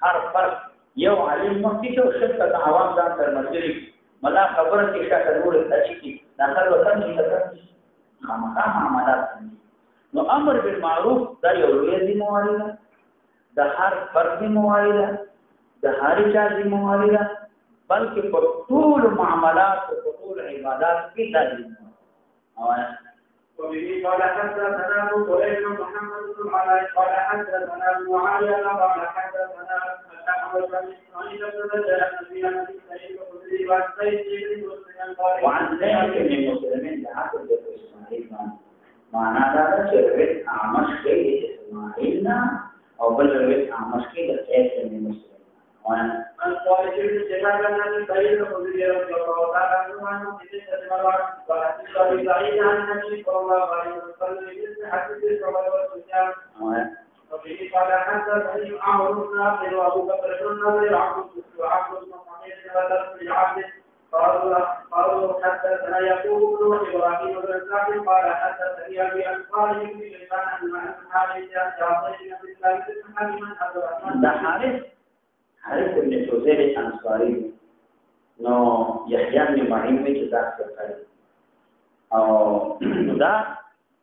هر فرد یو عالم مخکې او شرکت عوام ځان تر ملګری ملا خبره کې شاته ورول تشکی دا خلک څنګه چې خامخا معاملات نو امر بالمعروف دا یو لوی ذمہواری ده د هر فرد ذمہواری ده د هر چا ذمہواری ده بلکې په ټول معاملات او ټول عبادت کې دا ذمہواری وبه قال حدثنا ابو قريش محمد بن علي قال حدثنا معاويه قال حدثنا وعن زيد بن مسلم لعبد اسماعيل معنا دا چې روایت اعمش کې اسماعیل او بل روایت اعمش کې د زيد بن مسلم وان قال جل جلاله ان سيد الخدري رضي الله تعالى عنه في السماوات وحديث ابي سعيد عن النبي صلى الله عليه وسلم في حديث الصلاه والسلام وفي قال حدثني عمرو بن عبد وابو بكر بن نضر وعبد بن حميد بن عبد قالوا حدثنا يقول بن ابراهيم بن سعد قال حدثني ابي انصار بن لسان عن حارث جابر بن عبد الله بن حليم عبد الرحمن ده حارث بن شوزير الانصاري نو يحيى بن معين چې تاسو کړی او دا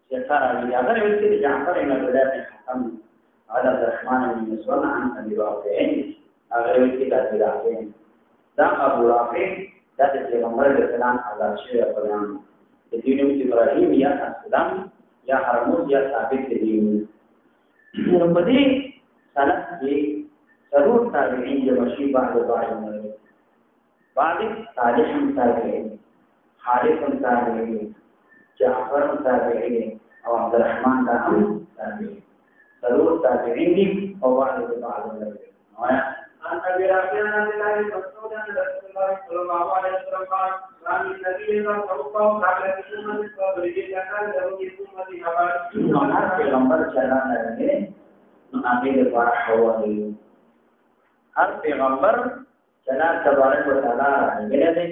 چې ترى اگر ویل چې جعفر بن عبد الله حكم على الرحمن بن مسعود عن ابي رافع اگر ویل چې دا ابو رافع دا د پیغمبر اسلام آزاد شوی پیغام د دین ابراهیم یا اسلام یا هرمز یا ثابت دي نو په دې سند کې ضرور تابعین د مشي بعد صالح تابعین حارث تابعین جعفر تابعین او عبد الرحمن تابعین ضرور تابعین دي او بعد عن ابي رافع عن الله مسعود عن رسول الله صلى الله عليه وسلم قال كان النبي صلى الله عليه وسلم قال لكم من صبر كان له امه حوالي نو پیغمبر چلان لري نو هغه د بار حوالی هر پیغمبر چلان تبارک وتعالى غره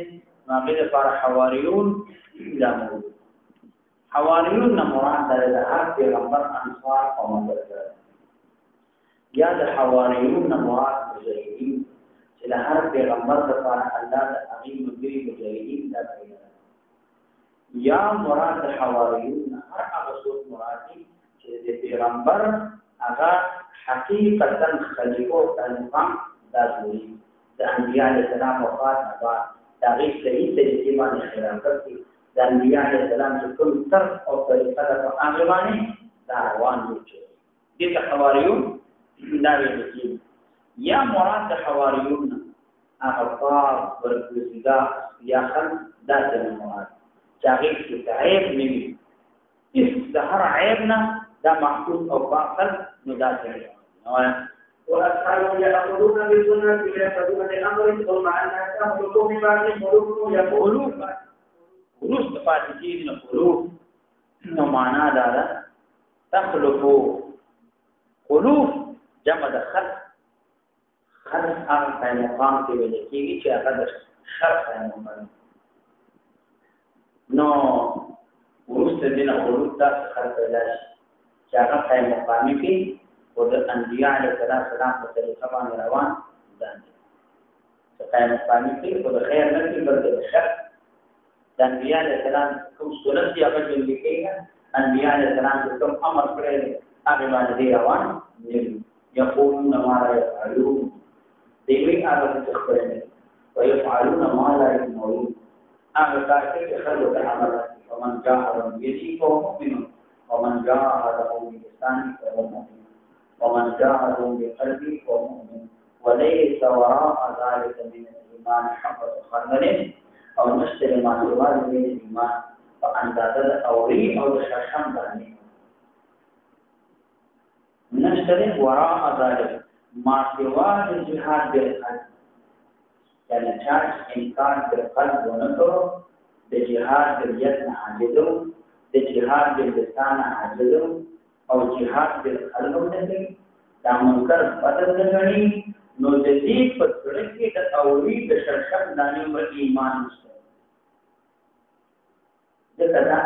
نو هغه د بار حواریون دمو حواریون نه مراد ده هر پیغمبر انصار او مدد یا د حواریون مراد مجاهدین چې د هر پیغمبر لپاره الله د هغه مګری مجاهدین دا کوي یا مراد د حواریون هر هغه څوک مراد چې د پیغمبر هغه حقیقتا خلیفہ تنظیم داسوي د انبیاء السلام وفات نه بعد دا غي صحیح طریقې باندې خلافت دي د انبیاء السلام چې کوم طرف او طریقه د هغه باندې دا روان دي د حواریون دا ویل یا مراد د حواریون هغه پاک ورکوزیدا یا خلق دا څه مراد چې هغه کې عیب نه وي هیڅ د هر عیب نه دا محفوظ او باطل نو دا څه نو وأصحابه يأخذون بالسنة ويأخذون بالأمر ثم أنها تخلق من بعد قلوب يقولون خلوص د پاتې کېږي نو خلوص نو معنا دا ده تخلق خلوص جمع د خلق هغه مقام کې ویل کېږي چې هغه د شرط مقام نو ورسته دینه خلوص دا خلق پیدا شي چې هغه مقام کې او د انبیاء علیه السلام په طریقه باندې روان دي چې قائم مقام کې او د خیر نه کې بلکې د شر د انبیاء علیه السلام کوم سنت دی هغه چې لیکي انبیاء علیه السلام کوم امر کړی هغه باندې روان دي یقولون ما لا يفعلون دیوی هغه څه خبرې ويفعلون ما لا يفعلون هغه کار چې خلک د عمل ومن جاهد بيده فهو مؤمن ومن جاهد بلسانه فهو مؤمن ومن جاهد بقلبه فهو مؤمن وليس وراء ذلك من الإيمان حبة خردل أو نشتر ما سوى من الإيمان فأندازة الأوري أو الشرشم ذلك نشتر وراء ذلك ما سوى الجهاد بالقلب يعني چاچ انکار بالقلب ونکرو بجهاد باليد عاجزو بجهاد باللسان عاجزو او جهاد بالقلب ونکرو دا منکر بدل نگنی نو جدید پر سڑکی دا اوری دا شرشم دانی و ایمان نشتر دکتا دا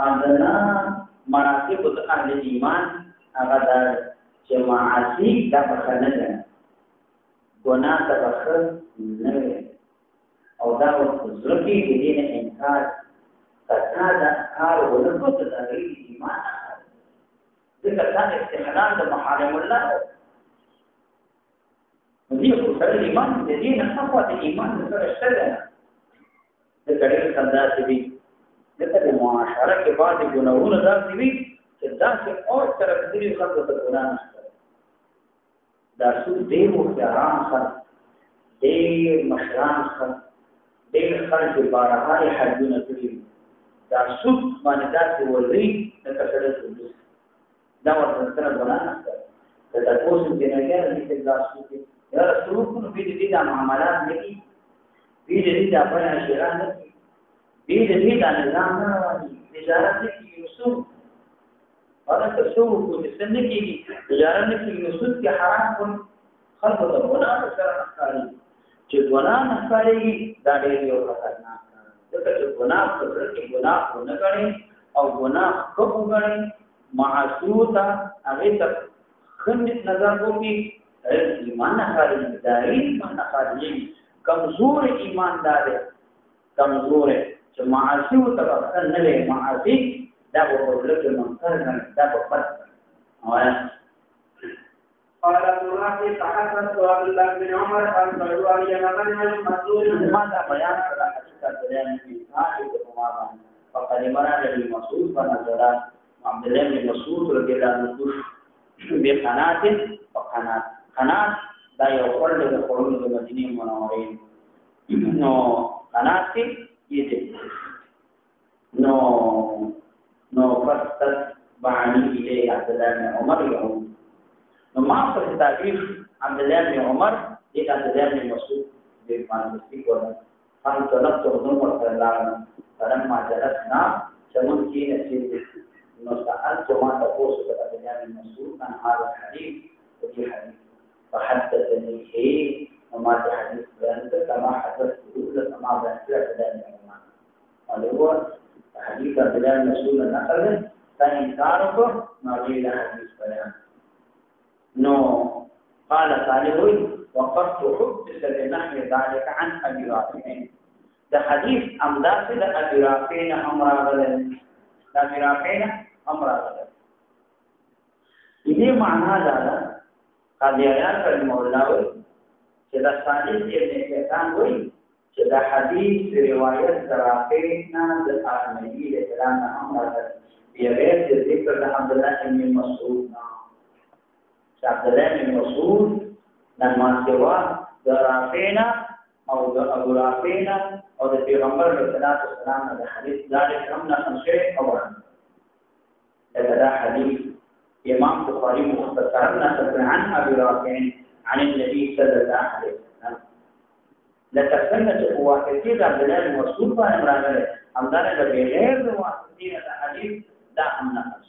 آدنا مراتب دا اهل ایمان اگا دا چه معاصی دا بخر نگن گناه دا بخر نگن او دا زرکی دین انکار کتا دا کار ونکو دا غیر ایمان ذکر دا استحلال دا محارم اللہ ودي خسر الإيمان الذين حفظ الإيمان نصر الشرع ذكر الخندات بي ذكر المعاشرة كبعض الجنوون ذات بي الذات اور طرف دي خلق القرآن دا سود دير مختاران خلق دير مشران خلق دير خلق بارهاي حجون كريم دا سود ماندات وري نكسر الدوس دا ورسنة القرآن دا تقوس الجنائيات مثل دا سود یا رسول کو بھی دې معاملات نکي دې دا په اشاره نکي دې دا نظام نه وایي تجارت کې یوسف هغه تاسو کو د سن کې تجارت کې یوسف کې حرام کول خلق د ګناه سره ښکاري چې ګناه ښکاري دا ډېر یو خطرناک دی چې ګناه پر کې ګناه نه کوي او ګناه کوو غړي معصوته هغه ته خندت نظر کوي ایمان خارج داری ایمان خارج کمزور ایماندار کمزور چې معاصی او تبصر نه لري معاصی دا په لکه منکر نه دا په پد قال ابن رافع تحدث عبد الله بن عمر عن قالوا علي من المسؤول ماذا بيان كذا حقيقه بيان في صاحب الامام فقد مراد المسؤول فنزل عبد الله بن مسعود رضي الله عنه بقنات وقنات قنات دا یو ورل د قرون د مدینه منورې نو قنات کې یې نو فقط باندې اله عبد الله بن عمر یو نو ما په تعبیر عبد الله بن عمر د عبد الله بن مسعود د باندې کوله ان طلبت عمر صلی الله علیه وسلم فلما جلسنا شمن کې نصیب نو سألت ما تقول عبد الله بن مسعود عن هذا الحديث وفي حديث فحدثني شيء وما في حديث بأنت كما حدثته كما بأنت أبدان العلماء قال هو حديث أبدان مسؤول النقل فإنكاره ما غير حديث بيان نو قال صالحوي وقفت حدث بنحو ذلك عن أبي رافع ده حديث أمداس لأبي رافع أمر غلن أبي رافع أمر غلن إذا معنى ذلك قاضیان پر مولا وي چې دا صالح ابن کیسان وي چې دا حدیث روایت درافینا د نبی له کلام نه امر دی غیر د ذکر د عبد الله بن مسعود نه چې عبد الله بن مسعود لما سوا درافینا او د ابو رافعنا او د پیغمبر علیه السلام د حدیث ذلك هم نقل شوی او هذا حديث امام بخاري مختصرا نقل عن ابي رافع عن النبي صلى الله عليه وسلم لتسنة واسطة عبد الله بن مسعود بن عمران همدارنګه بغیر د واسطې د حدیث دا هم نقل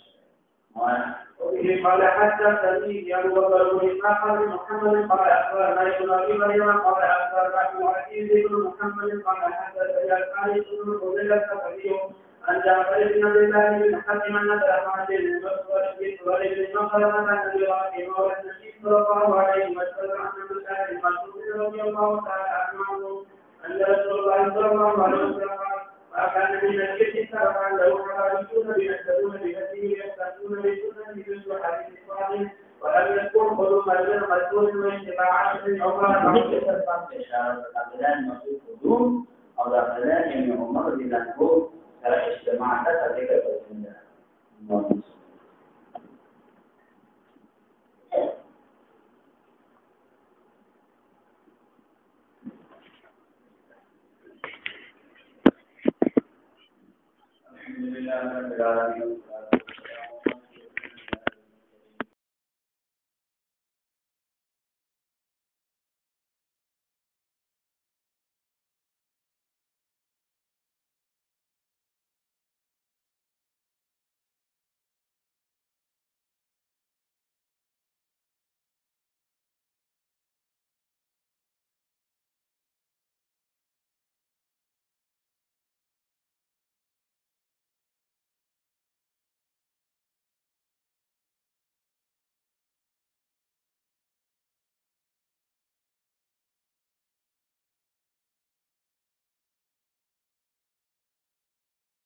وفيه قال حتى تلميذ ابو بكر بن اسحاق بن محمد قال اخبرنا ابن ابي مريم قال اخبرنا ابو عزيز بن محمد قال حدثنا الحارث بن فضيل الثقفي عن جعفر بن عبد الله بن حاتم ان عبد الرحمن بن مسعود بن سويد بن مخرمة عن ابي رافع مولى النبي صلى الله عليه وسلم عن ابن سعد المسعود رضي الله تعالى عنه ان رسول الله صلى الله عليه وسلم وكان من الشرك سبقا له حواريون يهتدون بهديه يستهزئون بسنه مثل حديث صالح ولم يذكر خذوا مرجل مسؤول واتباعا من عمر ذكر بعض اشاره عبد الله بن مسعود قدوم او عبد الله بن عمر رضي الله عنه سره اجتماع ذكر الله الحمد لله رب العالمين